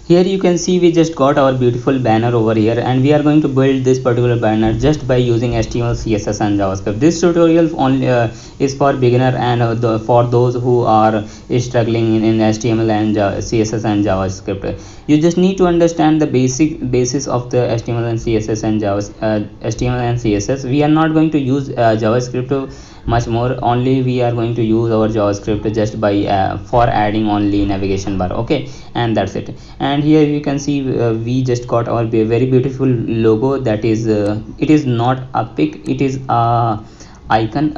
Here you can see we just got our beautiful banner over here, and we are going to build this particular banner just by using HTML, CSS and JavaScript. This tutorial only is for beginner and for those who are struggling in HTML and CSS and JavaScript. You just need to understand the basis of the HTML and CSS and HTML and CSS. We are not going to use JavaScript much more. Only we are going to use our JavaScript just by for adding only navigation bar. Okay, and that's it. And here you can see we just got our very beautiful logo. That is it is not a pic, it is a icon,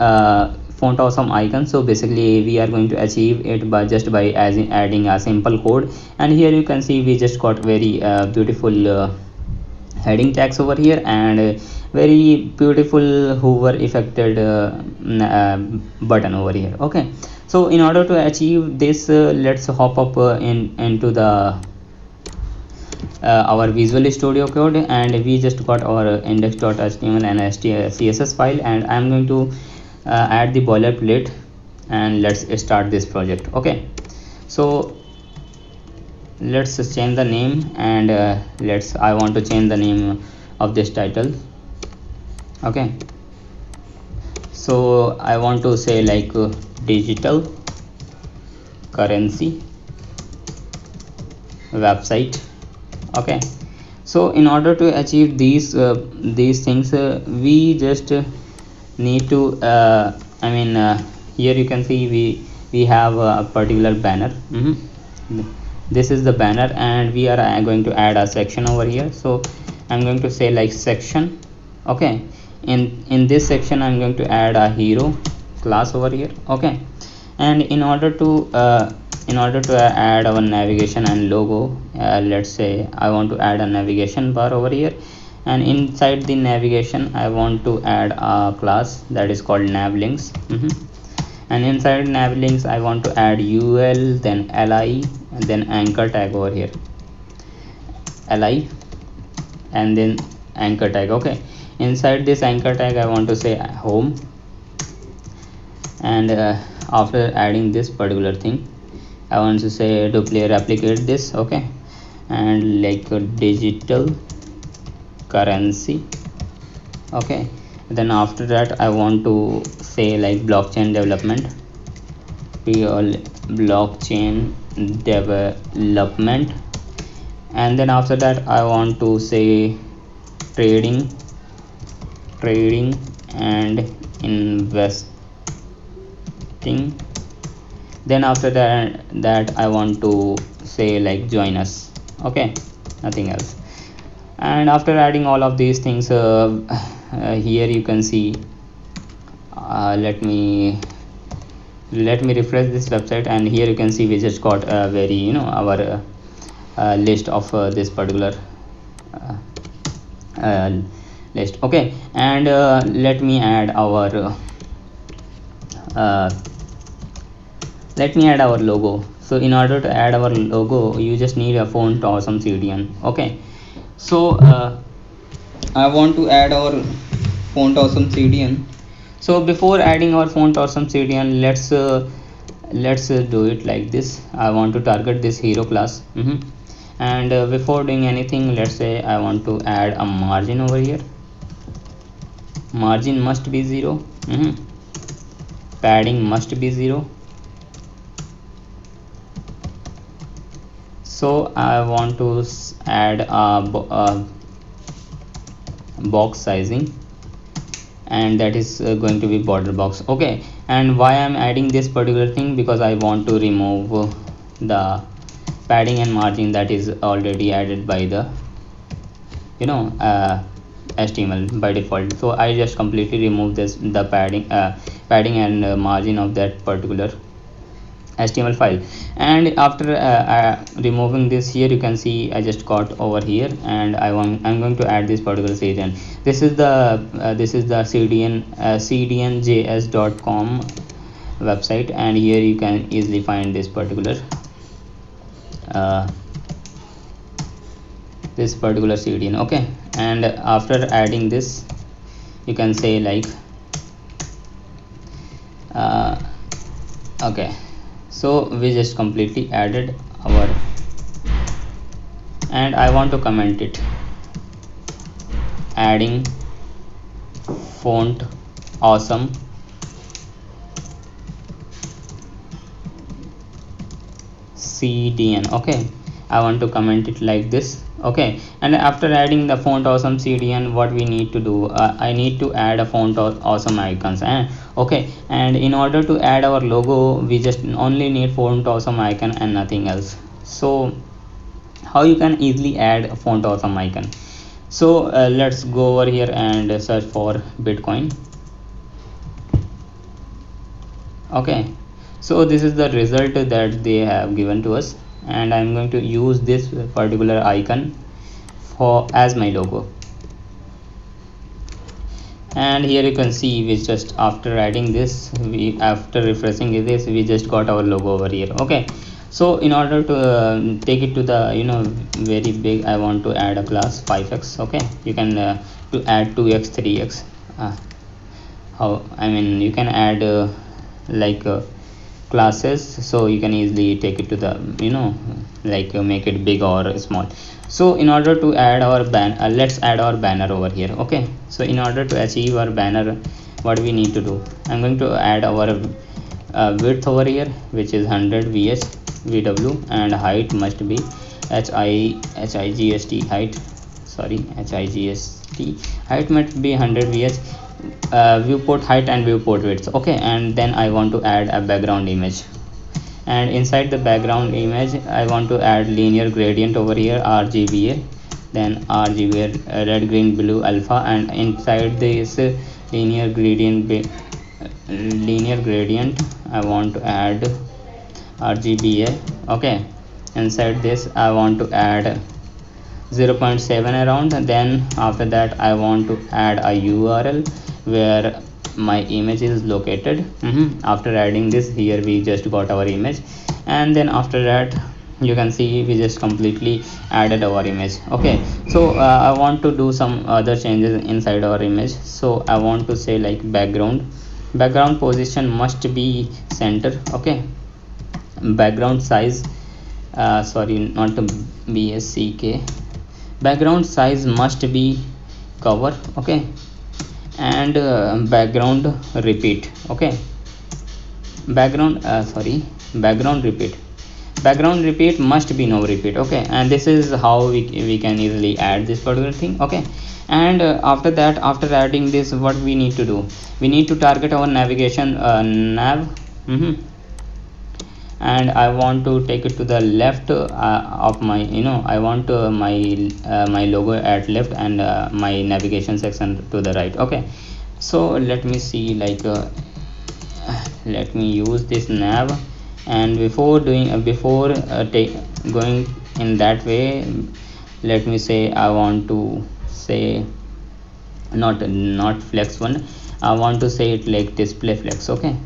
font awesome icon. So basically we are going to achieve it by just by adding a simple code. And here you can see we just got very beautiful heading tags over here, and very beautiful hover affected button over here. Okay, so in order to achieve this, let's hop up into the our Visual Studio Code, and we just got our index.html and css file, and I'm going to add the boilerplate, and let's start this project. Okay, so let's change the name, and I want to change the name of this title. Okay, so I want to say like digital currency website. Okay, so in order to achieve these things, we just need to here you can see we have a particular banner. This is the banner, and we are going to add a section over here. So I'm going to say like section. Okay, in this section I'm going to add a hero class over here. Okay, and in order to add our navigation and logo, let's say I want to add a navigation bar over here, and inside the navigation I want to add a class that is called navlinks. And inside navlinks I want to add ul, then li, and then anchor tag over here, li, and then anchor tag. Okay, inside this anchor tag I want to say home, and after adding this particular thing I want to say replicate this. Okay, and like digital currency. Okay, then after that I want to say like blockchain development, blockchain development, and then after that I want to say trading and investing. Then after that I want to say like join us. Okay, nothing else. And after adding all of these things, here you can see let me refresh this website, and here you can see we just got a very our list of this particular list. Okay, and let me add our logo. So in order to add our logo, you just need a font awesome CDN. Okay, so I want to add our font awesome CDN. So before adding our font awesome CDN, let's do it like this. I want to target this hero class. And before doing anything, let's say I want to add a margin over here. Margin must be 0. Padding must be 0. So I want to add a box sizing, and that is going to be border box. Okay, and why I'm adding this particular thing, because I want to remove the padding and margin that is already added by the HTML by default. So I just completely remove the padding and margin of that particular HTML file. And after removing this, here you can see I just got over here, and I'm going to add this particular CDN. This is the CDN cdnjs.com website, and here you can easily find this particular CDN. Okay, and after adding this, you can say like okay, so we just completely added our and I want to comment it, adding font awesome CDN. Okay, I want to comment it like this. Okay, and after adding the font awesome CDN, what we need to do, I need to add a font awesome icons. Okay, and in order to add our logo, we just only need font awesome icon and nothing else. So how you can easily add a font awesome icon? So let's go over here and search for Bitcoin. Okay, so this is the result that they have given to us, and I'm going to use this particular icon for as my logo. And here you can see, we just after adding this, we after refreshing this, we just got our logo over here. Okay, so in order to take it to the very big, I want to add a class 5x. Okay, you can to add 2x 3x, how I mean you can add like classes, so you can easily take it to the make it big or small. So in order to add our let's add our banner over here. Okay, so in order to achieve our banner, what we need to do, I'm going to add our width over here, which is 100 VW, and height must be HIGST height, sorry, HIGST height must be 100 VH, viewport height and viewport width. Okay, and then I want to add a background image, and inside the background image I want to add linear gradient over here, RGBA, then RGBA red green blue alpha, and inside this linear gradient I want to add RGBA. Okay, inside this I want to add 0.7 around, and then after that I want to add a URL where my image is located. After adding this, here we just got our image, and then after that you can see we just completely added our image. Okay, so I want to do some other changes inside our image. So I want to say like background position must be center. Okay, background size, sorry, not BSCK, background size must be cover. Okay, and background repeat. Okay, background repeat must be no repeat. Okay, and this is how we can easily add this particular thing. Okay, and after that, after adding this, what we need to do, we need to target our navigation nav. And I want to take it to the left of my I want my logo at left, and my navigation section to the right. Okay, so let me see, like let me use this nav, and before going in that way, let me say I want to say not flex one, I want to say it like display flex. Okay,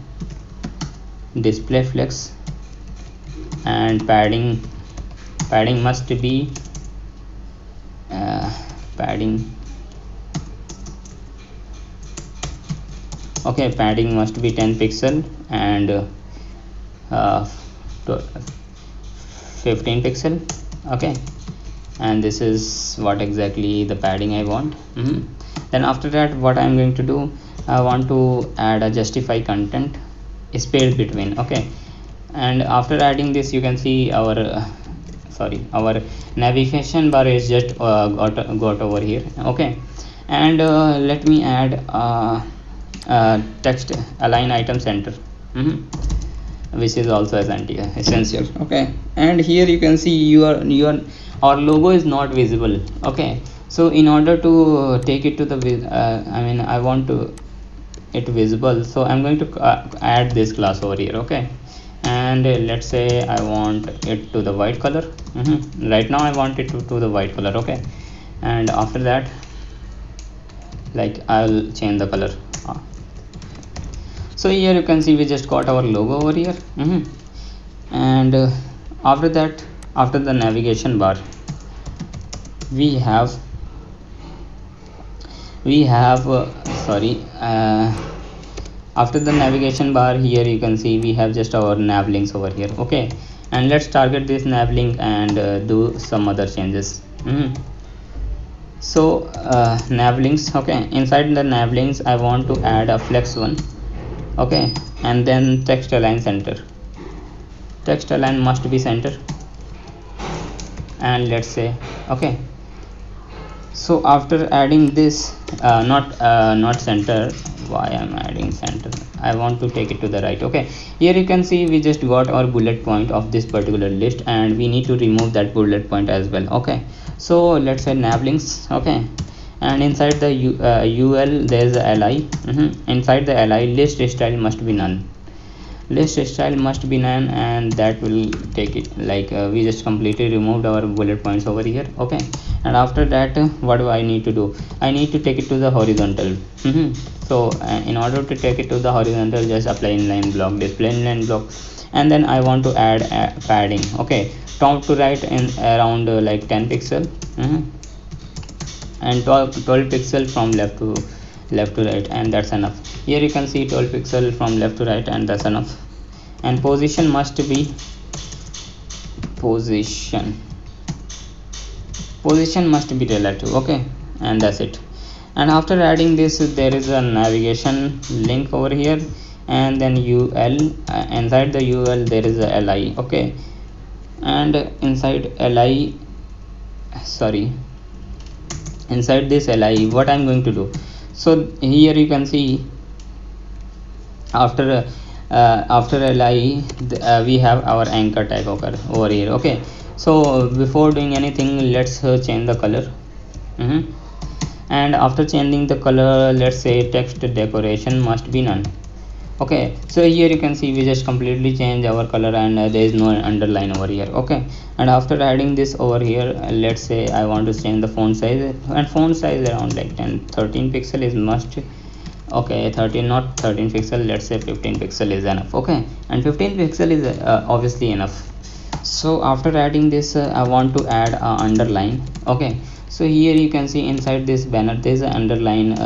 display flex, and padding must be padding must be 10 pixel, and 15 pixel. Okay, and this is what exactly the padding I want. Then after that, what I'm going to do, I want to add a justify content space between. Okay, and after adding this, you can see our our navigation bar is just got over here. Okay, and let me add text align item center, which is also essential. Okay, and here you can see our logo is not visible. Okay, so in order to take it to the I want to it visible, so I'm going to add this class over here. Okay, and let's say I want it to the white color. Right now I want it to the white color. Okay, and after that, like, I'll change the color. So here you can see we just got our logo over here. And after that, after the navigation bar, we have after the navigation bar, here you can see we have just our nav links over here. Okay, and let's target this nav link and do some other changes. Mhm. So nav links, okay, inside the nav links I want to add a flex one, okay, and then text align center. Text align must be center, and let's say okay. So after adding this, not center, why I'm adding center, I want to take it to the right, okay. Here you can see we just got our bullet point of this particular list, and we need to remove that bullet point as well, okay. So let's say nav links, okay, and inside the ul there is a li. Inside the li, list style must be none. List style must be none, and that will take it like we just completely removed our bullet points over here, okay. And after that, what do I need to do? I need to take it to the horizontal. So in order to take it to the horizontal, just apply inline block, display inline block, and then I want to add padding, okay, top to right in around like 10 pixel, and 12 pixel from left to right, and that's enough. Here you can see 12 pixel from left to right, and that's enough. And position must be position must be relative, okay, and that's it. And after adding this, there is a navigation link over here, and then ul, inside the ul there is a li, okay. And inside li, sorry, inside this li, what I'm going to do? So here you can see after li, we have our anchor tag over here, okay. So before doing anything, let's change the color. And after changing the color, let's say text decoration must be none, okay. So here you can see we just completely change our color, and there is no underline over here, okay. And after adding this over here, let's say I want to change the font size, and font size around like 13 pixel is must, okay. 13, not 13 pixel, let's say 15 pixel is enough, okay. And 15 pixel is obviously enough. So after adding this, I want to add a underline, okay. So here you can see inside this banner there is an underline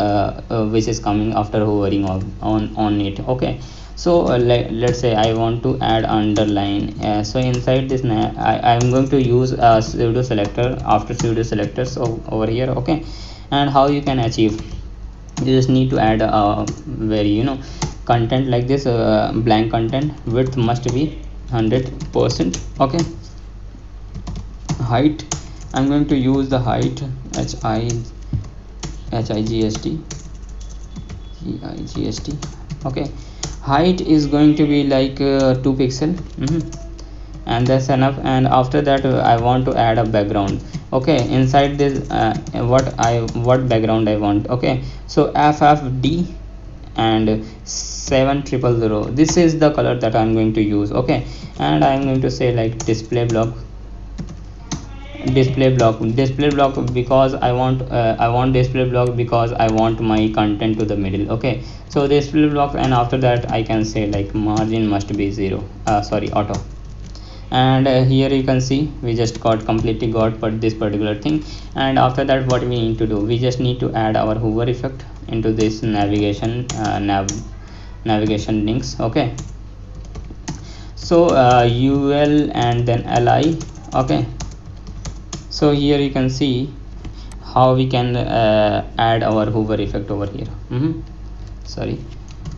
which is coming after hovering on it, okay. So let's say I want to add underline, so inside this I'm going to use a pseudo selector after pseudo selectors over here, okay. And how you can achieve, you just need to add a very content like this, blank content, width must be 100%, okay. Height, I'm going to use the height HIGST, okay. Height is going to be like 2 pixel, and that's enough. And after that, I want to add a background, okay. Inside this what background I want, okay. So FFD and 7000, this is the color that I'm going to use, okay. And I'm going to say like display block because I want display block because I want my content to the middle, okay. So display block, and after that I can say like margin must be 0, sorry, auto. And here you can see we just completely got this particular thing. And after that, what we need to do, we just need to add our hover effect into this navigation navigation links, okay. So ul and then li, okay. So here you can see how we can add our hover effect over here. Sorry.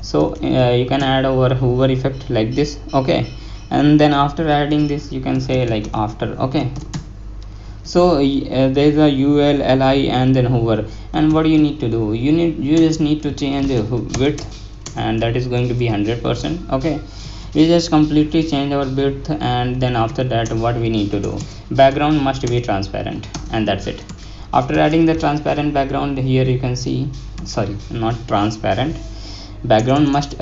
So you can add our hover effect like this, okay. And then after adding this, you can say like after, okay. So there is a ul, li, and then hover. And what you need to do, you just need to change the width, and that is going to be 100%, okay. We just completely change our width, and then after that, what we need to do, background must be transparent, and that's it. After adding the transparent background, here you can see, sorry, not transparent, background must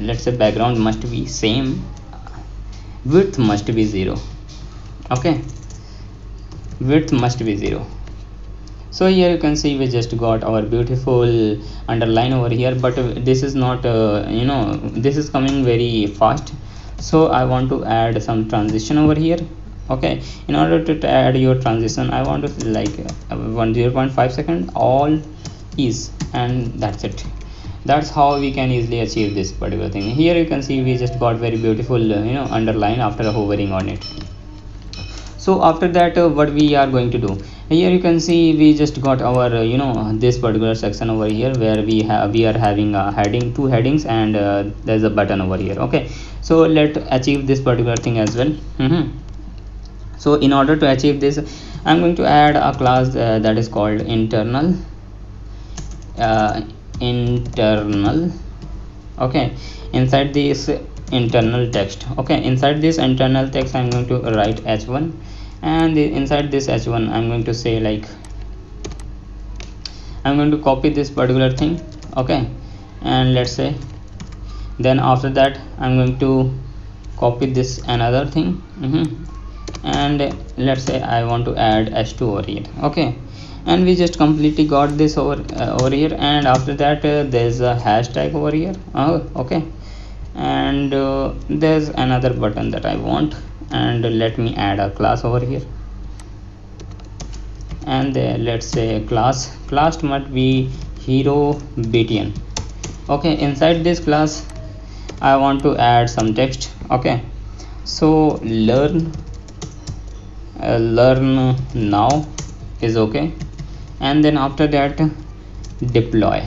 let's say background must be same, width must be 0, okay. Width must be 0. So here you can see we just got our beautiful underline over here, but this is not this is coming very fast. So I want to add some transition over here, okay. In order to add your transition, I want to like 0.5 second all is, and that's it. That's how we can easily achieve this particular thing. Here you can see we just got very beautiful underline after hovering on it. So after that, what we are going to do, here you can see we just got our this particular section over here, where we are having a heading, two headings, and there's a button over here. Okay, so let achieve this particular thing as well. So in order to achieve this, I'm going to add a class that is called internal. Okay, inside this internal text. Okay, inside this internal text I'm going to write h1, and inside this h1 I'm going to say like, I'm going to copy this particular thing. Okay, and let's say, then after that I'm going to copy this another thing. And let's say I want to add h2 over here. Okay, and we just completely got this over here, and after that there's a hashtag over here. Okay, and there's another button that I want, and let me add a class over here, and let's say class must be hero btn. Okay, inside this class I want to add some text. Okay, so learn now is okay, and then after that deploy,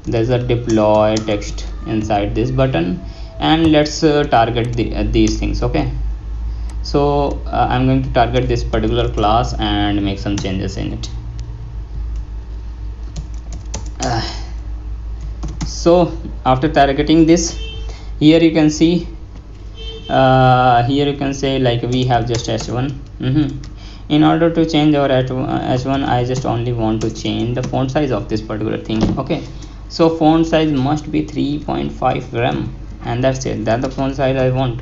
there's a deploy text inside this button, and let's target these things. Okay, so I'm going to target this particular class and make some changes in it. So after targeting this, here you can see, here you can say like we have just h1. In order to change our h1, I just only want to change the font size of this particular thing. Okay, so font size must be 3.5 rem, and that's it. That's the font size I want,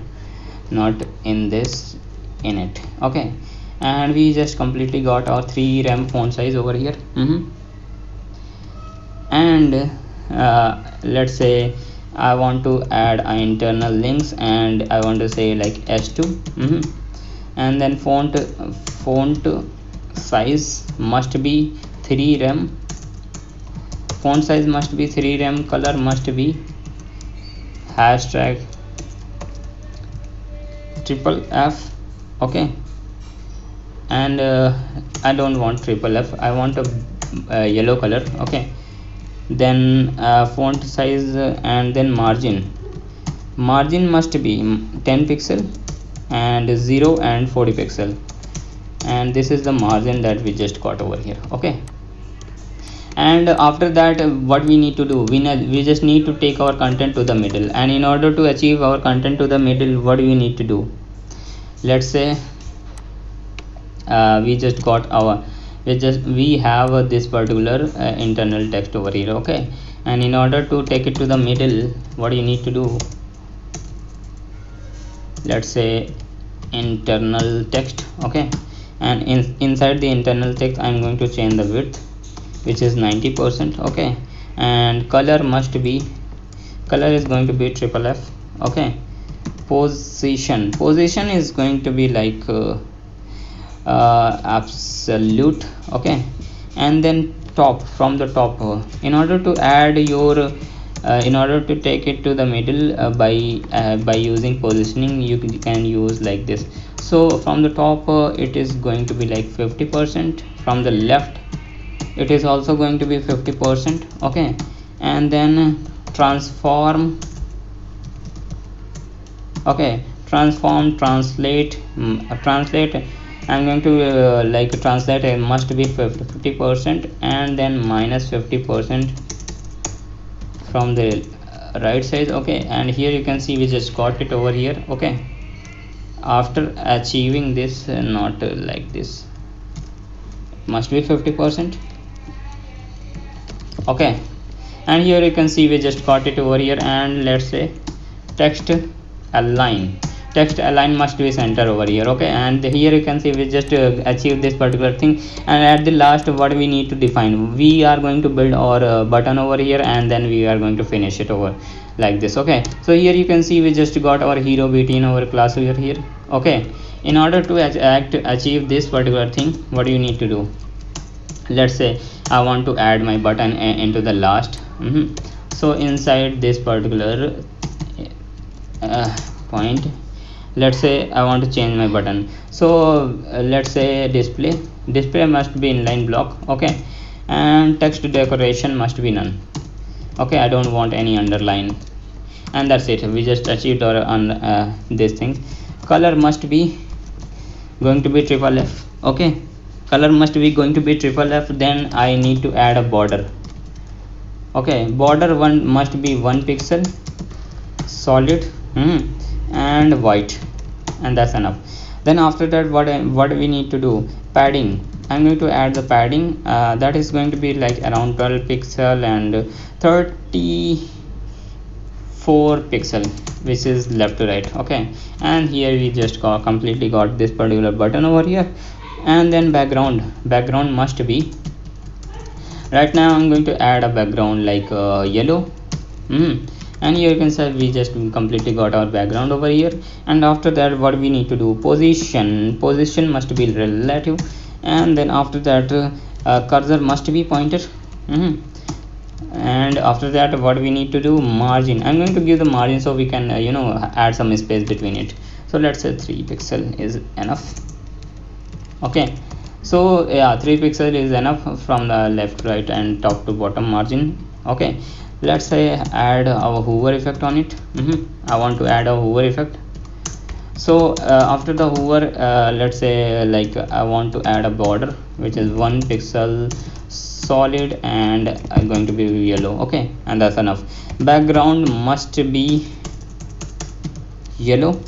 not in this, in it. Okay, and we just completely got our 3 rem font size over here. And let's say I want to add internal links, and I want to say like h2. And then font size must be 3 rem, font size must be 3 rem, color must be hashtag triple f. Okay, and I don't want triple f, I want a yellow color. Okay, then font size, and then margin must be 10 pixel, and 0 and 40 pixel, and this is the margin that we just got over here. Okay, and after that what we need to do, we just need to take our content to the middle, and in order to achieve our content to the middle, what do we need to do? Let's say we just got our, we have this particular internal text over here. Okay, and in order to take it to the middle, what you need to do, let's say internal text. Okay, and inside the internal text I'm going to change the width, which is 90%. Okay, and color is going to be triple f. Okay, position is going to be like absolute. Okay, and then top, from the top, in order to add your in order to take it to the middle by using positioning, you can use like this. So from the top it is going to be like 50%, from the left it is also going to be 50%. Okay, and then transform. Okay, translate, I'm going to like translate, it must be 50%, and then minus 50% from the right side. Okay, and here you can see we just got it over here. Okay, after achieving this, not like this, must be 50%. Okay, and here you can see we just got it over here, and let's say text align must be center over here. Okay, and here you can see we just achieve this particular thing, and at the last what we need to define, we are going to build our button over here, and then we are going to finish it over like this. Okay, so here you can see we just got our hero btn our class over here. Okay, in order to achieve this particular thing, what do you need to do? Let's say I want to add my button into the last. So inside this particular point, let's say I want to change my button. So let's say display must be inline block, okay, and text decoration must be none, okay. I don't want any underline, and that's it. We just achieved our this thing. Color must be going to be triple F, okay. Color must be going to be triple F. Then I need to add a border, okay. Border one must be 1 pixel solid, and white, and that's enough. Then after that, what we need to do, padding. I'm going to add the padding, that is going to be like around 12 pixel and 34 pixel, which is left to right, okay. And here we just completely got this particular button over here. And then background must be, right now I'm going to add a background like yellow, and here you can say we just completely got our background over here. And after that, what we need to do, position must be relative. And then after that, cursor must be pointer, and after that, what we need to do, margin. I'm going to give the margin so we can add some space between it. So let's say 3 pixel is enough, okay. So yeah, 3 pixel is enough from the left, right, and top to bottom margin, okay. Let's say add our hover effect on it. I want to add a hover effect. So after the hover, let's say like I want to add a border which is 1 pixel solid, and I'm going to be yellow, okay. And that's enough. Background must be yellow.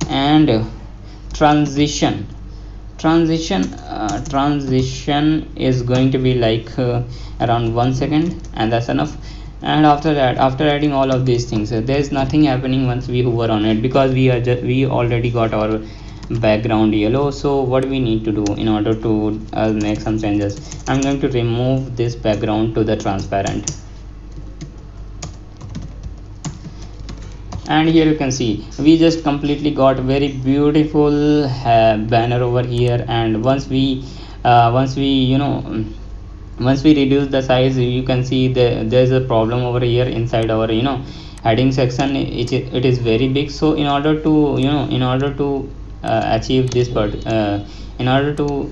And transition is going to be like around 1 second, and that's enough. And after that, after adding all of these things, there is nothing happening once we hover on it, because we already got our background yellow. So what we need to do in order to make some changes, I'm going to remove this background to the transparent. And here you can see we just completely got very beautiful banner over here. And once we reduce the size, you can see there's a problem over here inside our heading section. It is very big. So in order to achieve this part, in order to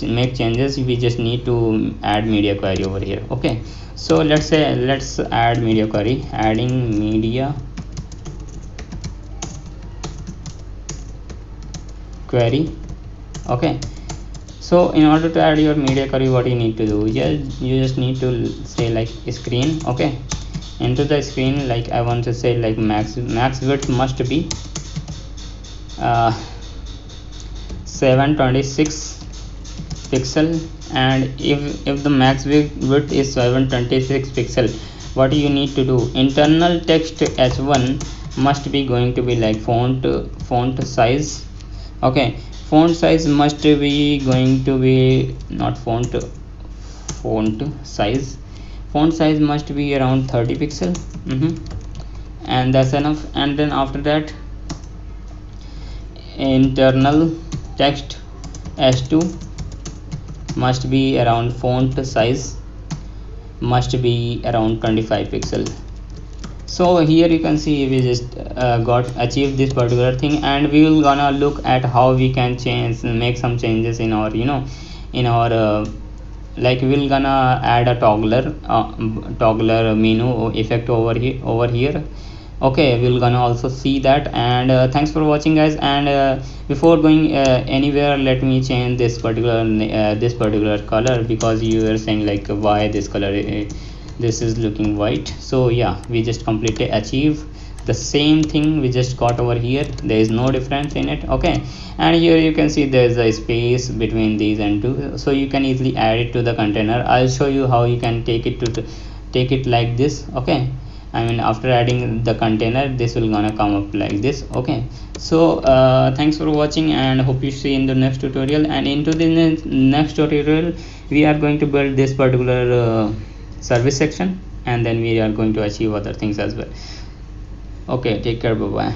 make changes, we just need to add media query over here, okay. So let's add media query, adding media query, okay. So in order to add your media query, what you need to do, you just need to say like screen, okay. Into the screen, like I want to say like max width must be 726 pixel. And if the max width is 726 pixel, what you need to do, internal text h1 must be going to be like font size, okay. Font size must be going to be not font size must be around 30 pixel, and that's enough. And then after that, internal text h2 must be around font size must be around 25 pixel. So here you can see we just achieved this particular thing. And we will gonna look at how we can make some changes in our like we're gonna add a toggler menu effect over here, okay. We're gonna also see that. And thanks for watching, guys. And before going anywhere, let me change this particular color, because you were saying like why this color this is looking white. So yeah, we just completely achieve the same thing we just got over here. There is no difference in it, okay. And here you can see there's a space between these and two, so you can easily add it to the container. I'll show you how you can take it like this, okay. I mean, after adding the container, this will gonna come up like this, okay. So thanks for watching, and hope you see in the next tutorial. And into the next tutorial, we are going to build this particular service section, and then we are going to achieve other things as well, okay. Take care, bye bye.